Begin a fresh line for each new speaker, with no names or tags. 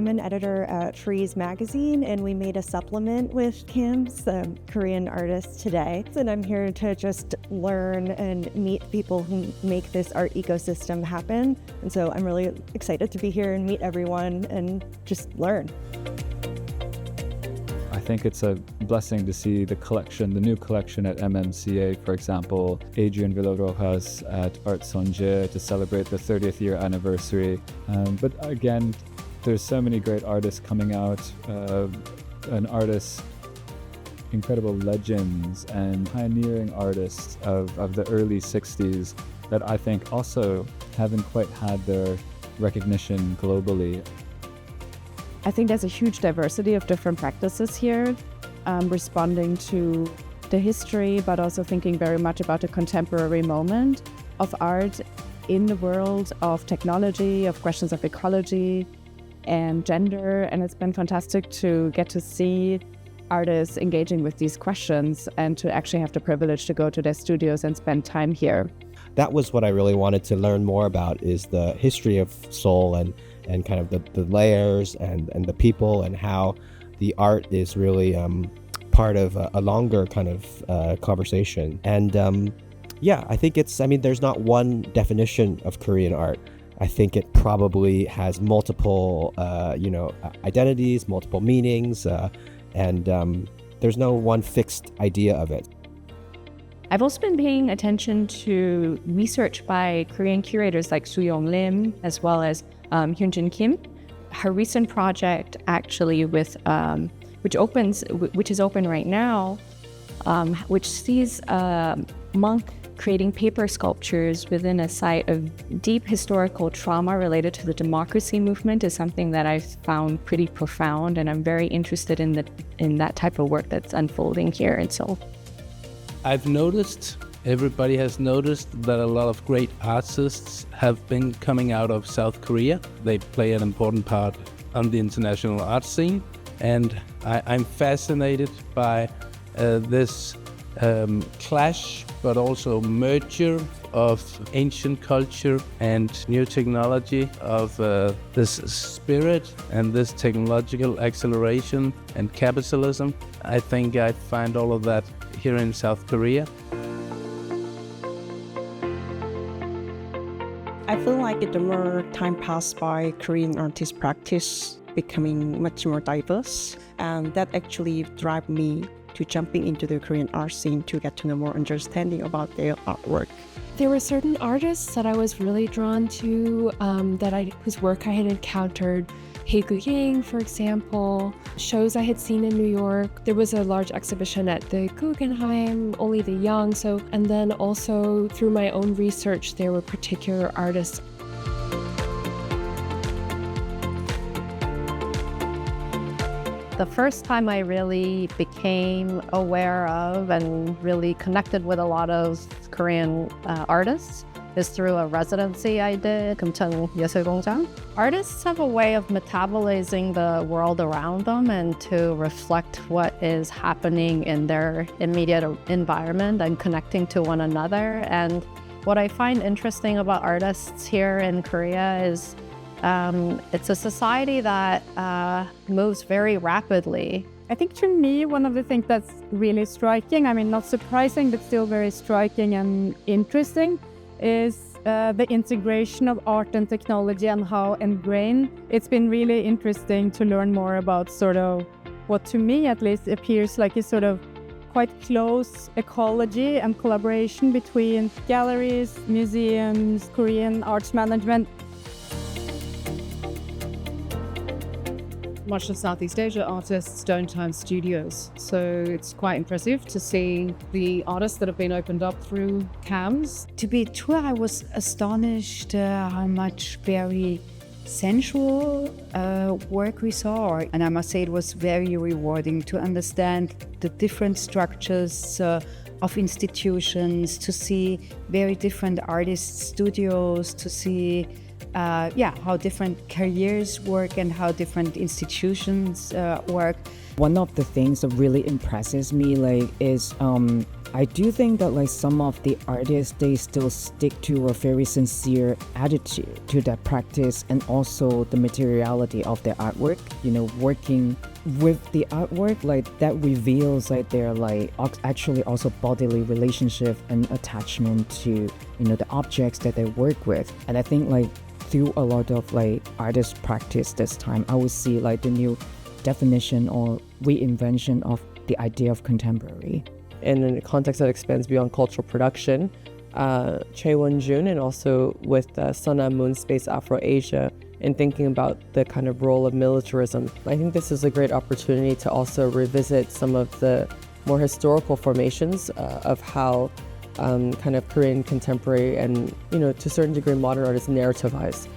I'm an editor at Freeze magazine, and we made a supplement with KAMS, Korean artists today. And I'm here to just learn and meet people who make this art ecosystem happen. And so I'm really excited to be here and meet everyone and just learn.
I think it's a blessing to see the new collection at MMCA, for example, Adrian Villarrojas at Art Sonje to celebrate the 30th year anniversary. But again, there's so many great artists coming out, incredible legends and pioneering artists of the early 60s that I think also haven't quite had their recognition globally.
I think there's a huge diversity of different practices here, responding to the history, but also thinking very much about the contemporary moment of art in the world of technology, of questions of ecology and gender. And it's been fantastic to get to see artists engaging with these questions and to actually have the privilege to go to their studios and spend time here.
That was what I really wanted to learn more about, is the history of Seoul and kind of the layers and the people, and how the art is really part of a longer kind of conversation. And I think there's not one definition of Korean art. I think it probably has multiple, identities, multiple meanings, and there's no one fixed idea of it.
I've also been paying attention to research by Korean curators like Soo-young Lim, as well as Hyunjin Kim. Her recent project, actually, which is open right now, which sees a monk creating paper sculptures within a site of deep historical trauma related to the democracy movement, is something that I've found pretty profound, and I'm very interested in that type of work that's unfolding here in Seoul.
I've noticed, everybody has noticed, that a lot of great artists have been coming out of South Korea. They play an important part on the international art scene, and I'm fascinated by this clash, but also merger of ancient culture and new technology, of this spirit and this technological acceleration and capitalism. I think I find all of that here in South Korea.
I feel like the more time passed by, Korean artists' practice becoming much more diverse, and that actually drive me to jumping into the Korean art scene to get to know more understanding about their artwork.
There were certain artists that I was really drawn to, whose work I had encountered. Hae-gu-ying, for example, shows I had seen in New York. There was a large exhibition at the Guggenheim, Only the Young. And then also through my own research, there were particular artists.
The first time I really became aware of and really connected with a lot of Korean artists is through a residency I did, Kumcheon 예술공장. Artists have a way of metabolizing the world around them and to reflect what is happening in their immediate environment and connecting to one another. And what I find interesting about artists here in Korea is it's a society that moves very rapidly.
I think to me, one of the things that's really striking, not surprising, but still very striking and interesting, is the integration of art and technology and how ingrained. It's been really interesting to learn more about sort of what to me at least appears like a sort of quite close ecology and collaboration between galleries, museums, Korean arts management.
Much of Southeast Asia artists don't have studios, so it's quite impressive to see the artists that have been opened up through KAMS.
To be true, I was astonished how much very sensual work we saw, and I must say it was very rewarding to understand the different structures of institutions, to see very different artists' studios, to see how different careers work and how different institutions work.
One of the things that really impresses me is I do think that like some of the artists, they still stick to a very sincere attitude to their practice and also the materiality of their artwork. You know, working with the artwork, like that reveals like their like actually also bodily relationship and attachment to, you know, the objects that they work with. And I think like through a lot of like artist practice this time, I would see like the new definition or reinvention of the idea of contemporary.
In a context that expands beyond cultural production, Choi Won-jun, and also with Sana Moon Space Afro-Asia, and thinking about the kind of role of militarism. I think this is a great opportunity to also revisit some of the more historical formations of how kind of Korean contemporary and, you know, to a certain degree modern art is narrativized.